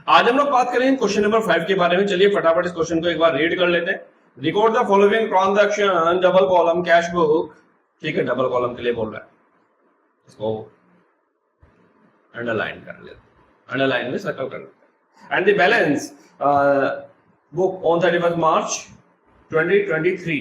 आज हम लोग बात करेंगे क्वेश्चन नंबर 5 के बारे में। चलिए फटाफट इस क्वेश्चन को एक बार रीड कर लेते हैं। Record the following transaction double column cash book. ठीक है, डबल कॉलम के लिए बोल रहा है, इसको अंडरलाइन कर लेते हैं, अंडरलाइन में सर्कल कर लेते हैं। And the balance book on 31 मार्च 2023।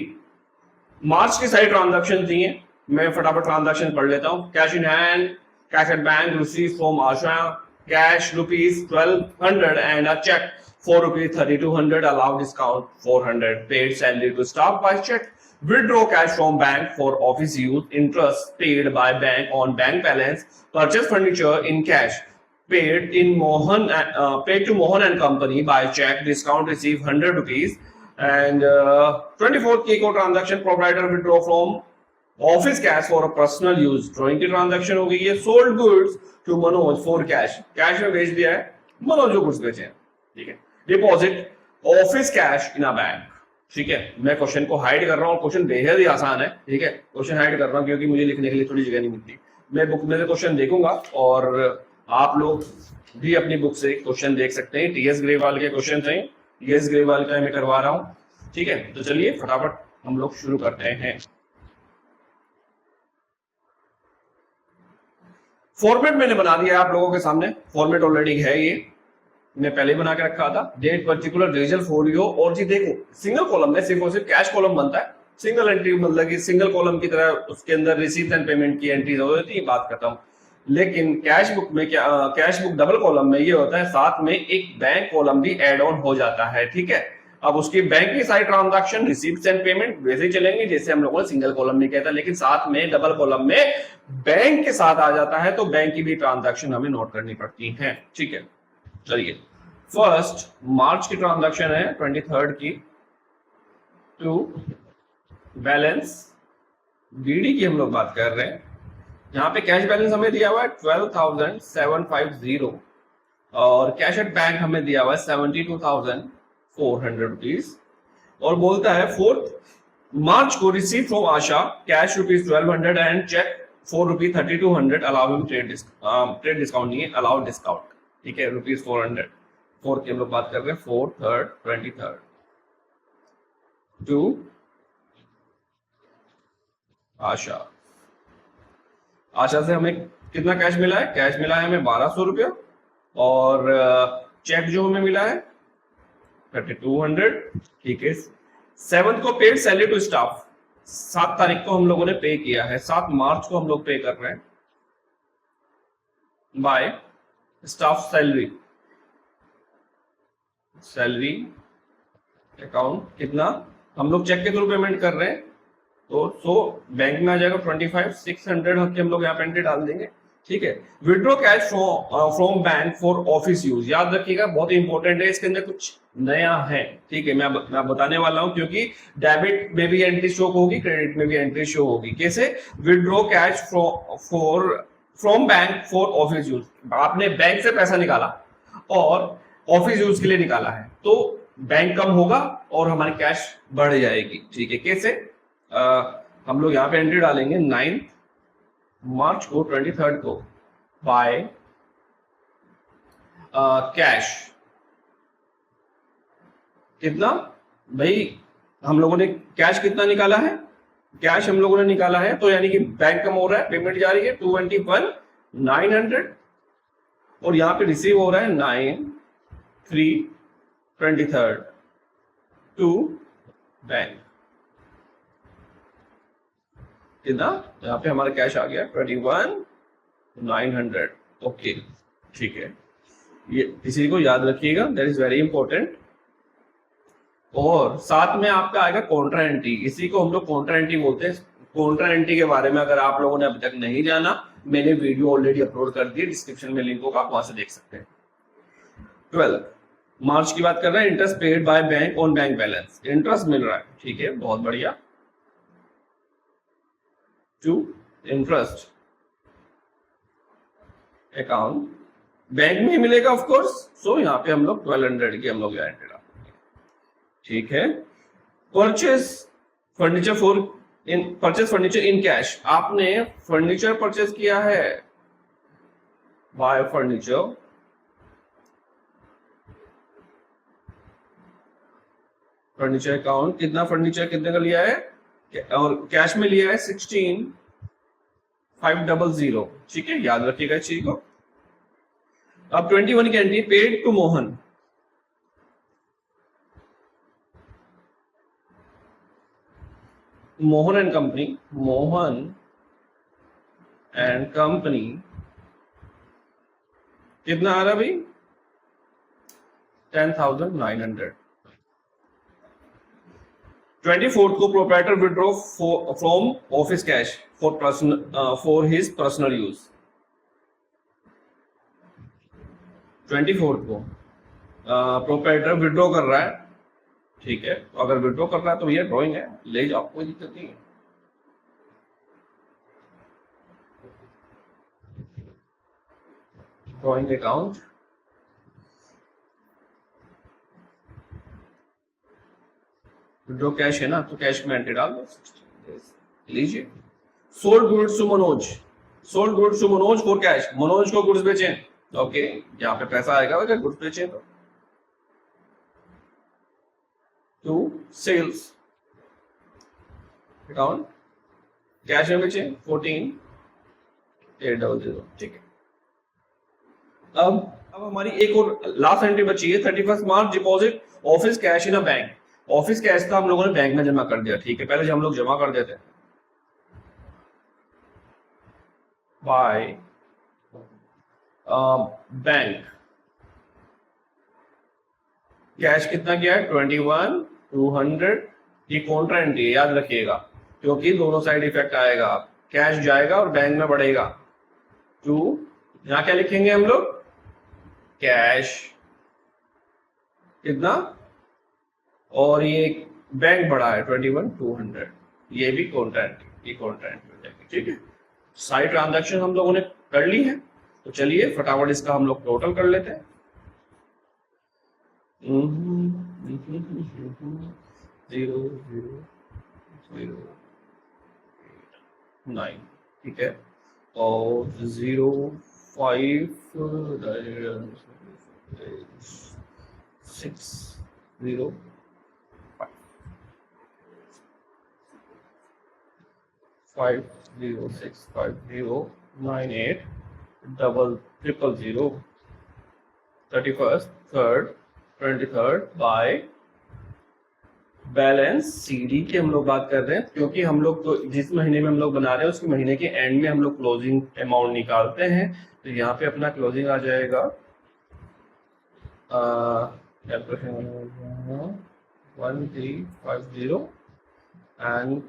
मार्च की सारी ट्रांजैक्शन थी। मैं फटाफट ट्रांजैक्शन पढ़ लेता हूं। Cash in hand, cash at bank receive from Asha, cash rupees 1200 and a check for rupees 3200, allowed discount 400, paid salary to staff by check, withdraw cash from bank for office use, interest paid by bank on bank balance, purchase furniture in cash, paid to Mohan and Company by check, discount received 100 rupees, and 24th की को transaction provider withdraw from office cash for personal use. Drawing की transaction हो गई है। Sold goods to Manoj for cash, cash में बेच दिया है, मनोज जो गुड्स बेचे हैं। ठीक है, deposit office cash in a bank. ठीक है, मैं क्वेश्चन को हाइड कर रहा हूँ, क्वेश्चन बेहद ही आसान है। ठीक है, क्वेश्चन हाइड कर रहा हूँ क्योंकि मुझे लिखने के लिए थोड़ी जगह नहीं मिलती। मैं बुक में से क्वेश्चन देखूंगा और आप लोग भी अपनी बुक से क्वेश्चन देख सकते हैं। टीएस ग्रेवाल के क्वेश्चन थे, टीएस ग्रेवाल का मैं करवा रहा हूँ। ठीक है, तो चलिए फटाफट हम लोग शुरू करते हैं। फॉर्मेट मैंने बना दिया आप लोगों के सामने, फॉर्मेट ऑलरेडी है, ये मैं पहले बना के रखा था। डेट पर्टिकुलर रीजन फोलियो। और जी देखो, सिंगल कॉलम में सिर्फ और सिर्फ कैश कॉलम बनता है। सिंगल एंट्री मतलब कि सिंगल कॉलम की तरह उसके अंदर रिसीट एंड पेमेंट की एंट्री हो जाती है, बात खत्म। लेकिन कैश बुक में क्या, कैश बुक डबल कॉलम में ये होता है साथ में एक बैंक कॉलम भी एड ऑन हो जाता है। ठीक है, अब उसकी बैंक की सारी ट्रांजैक्शन रिसीप्ट एंड पेमेंट वैसे ही चलेंगे जैसे हम लोगों ने सिंगल कॉलम में किया था, लेकिन साथ में डबल कॉलम में बैंक के साथ आ जाता है, तो बैंक की भी ट्रांजैक्शन हमें नोट करनी पड़ती है। ठीक है, चलिए फर्स्ट मार्च की ट्रांजैक्शन है 23rd की, टू बैलेंस बीडी की हम लोग बात कर रहे हैं। यहाँ पे कैश बैलेंस हमें दिया हुआ है 12,750 और कैश एट बैंक हमें दिया हुआ है 72,400 रुपीज। और बोलता है 4th मार्च को receive from Asha cash rupees 1200 and cheque for rupees 3200, allow trade discount नहीं है, अलाउ डिस्काउंट। ठीक है, रुपीज 400। 4 की हम लोग बात कर रहे हैं, 4, 3rd, 23rd टू आशा। आशा से हमें कितना कैश मिला है? कैश मिला है हमें 1200 रुपया और चेक जो हमें मिला है 3200। ठीक है, 7th को पेड सैलरी टू स्टाफ, 7 तारीख को हम लोगों ने पे किया है, 7 मार्च को हम लोग पे कर रहे हैं बाय स्टाफ सैलरी अकाउंट। कितना हम लोग चेक के थ्रू पेमेंट कर रहे हैं, तो बैंक में आ जाएगा 25,600 हम लोग यहाँ पे एंट्री डाल देंगे। ठीक है, withdraw cash from bank for office use. याद रखिएगा, बहुत इंपॉर्टेंट है, इसके अंदर कुछ नया है। ठीक है, मैं बताने वाला हूं क्योंकि डेबिट में भी एंट्री शो होगी, क्रेडिट में भी एंट्री शो होगी। कैसे? Withdraw cash from bank for office use. आपने बैंक से पैसा निकाला और ऑफिस यूज के लिए निकाला है, तो बैंक कम होगा और हमारी कैश बढ़ जाएगी। ठीक है, कैसे? हम लोग यहाँ पे एंट्री डालेंगे 9 मार्च को 23rd को बाय कैश। कितना भाई हम लोगों ने कैश कितना निकाला है? कैश हम लोगों ने निकाला है, तो यानी कि बैंक कम हो रहा है, पेमेंट जा रही है 221,900 और यहाँ पे रिसीव हो रहा है 9/3/23rd टू बैंक। कितना? यहाँ पे हमारा कैश आ गया 21,900। ओके, ठीक है, ये इसी को याद रखिएगा, दैट इज वेरी इंपॉर्टेंट। और साथ में आपका आएगा कॉन्ट्रा एंट्री, इसी को हम लोग कॉन्ट्रा एंट्री बोलते हैं। कॉन्ट्रा एंट्री के बारे में अगर आप लोगों ने अभी तक नहीं जाना, मैंने वीडियो ऑलरेडी अपलोड कर दी है, डिस्क्रिप्शन में लिंक होगा, आप वहां से देख सकते हैं। 12 मार्च की बात कर रहे हैं, interest paid by bank on bank balance, interest मिल रहा है। ठीक है, बहुत बढ़िया। टू इंटरेस्ट अकाउंट, बैंक में ही मिलेगा ऑफ कोर्स, सो यहाँ पे हम लोग 1200 की हम लोग एंट्री डालेंगे। ठीक है, परचेस फर्नीचर इन कैश। आपने फर्नीचर परचेस किया है, बाय फर्नीचर फर्नीचर अकाउंट, कितना फर्नीचर कितने का लिया है और कैश में लिया है 16,500, ठीक है, याद रखिएगा इस चीज को। अब 21 की entry, paid to Mohan, Mohan and company, Mohan and company कितना आ रहा भाई 10,900। 24th को proprietor withdraw from office cash for his personal use. 24th को प्रोप्राइटर विड्रॉ कर रहा है, ठीक है, अगर विड्रॉ कर रहा है तो ये ड्रॉइंग है, ले जाओ, कोई दिक्कत नहीं है। ड्रॉइंग अकाउंट, विड्रॉ कैश है ना, तो कैश में एंट्री डाल दो, लीजिए। Sold goods to Manoj, sold goods to Manoj for cash, Manoj को गुड्स बेचे, ओके, यहाँ पे पैसा आएगा अगर गुड्स बेचे तो। टू सेल्स अकाउंट, कैश में बेचे 14,800, ठीक है। अब हमारी एक और लास्ट एंट्री बची है 31 मार्च, deposit office cash in a bank. Office cash का हम लोगों ने बैंक में जमा कर दिया, ठीक है, पहले जब हम लोग जमा कर देते हैं बाय बैंक, कैश कितना किया है 21,200, ये कॉन्ट्रा एंट्री याद रखिएगा, क्योंकि दोनों साइड इफेक्ट आएगा, कैश जाएगा और बैंक में बढ़ेगा। टू, यहां क्या लिखेंगे हम लोग, कैश कितना, और ये बैंक बढ़ा है 21,200, ये भी कॉन्ट्रा एंट्री, ये कॉन्ट्रा एंट्री हो जाएगी, ठीक है। सारी ट्रांजैक्शन हम लोगों ने कर ली है, तो चलिए फटाफट इसका हम लोग टोटल कर लेते हैं। 0,0,0,9, ठीक है, और 0,5,6,0,5 5,0,6,5,0,9,8,0,0,0,0 31st, 3rd, 23rd by balance CD की हम लोग बात कर रहे हैं, क्योंकि हम लोग तो जिस महीने में हम लोग बना रहे हैं उसके महीने के एंड में हम लोग क्लोजिंग अमाउंट निकालते हैं, तो यहाँ पे अपना क्लोजिंग आ जाएगा 1350 एंड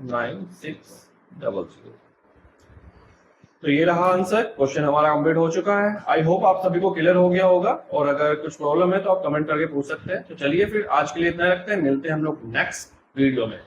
39600। तो ये रहा आंसर, क्वेश्चन हमारा कंप्लीट हो चुका है। आई होप आप सभी को क्लियर हो गया होगा, और अगर कुछ प्रॉब्लम है तो आप कमेंट करके पूछ सकते हैं। तो चलिए फिर आज के लिए इतना रखते हैं, मिलते हैं हम लोग नेक्स्ट वीडियो में।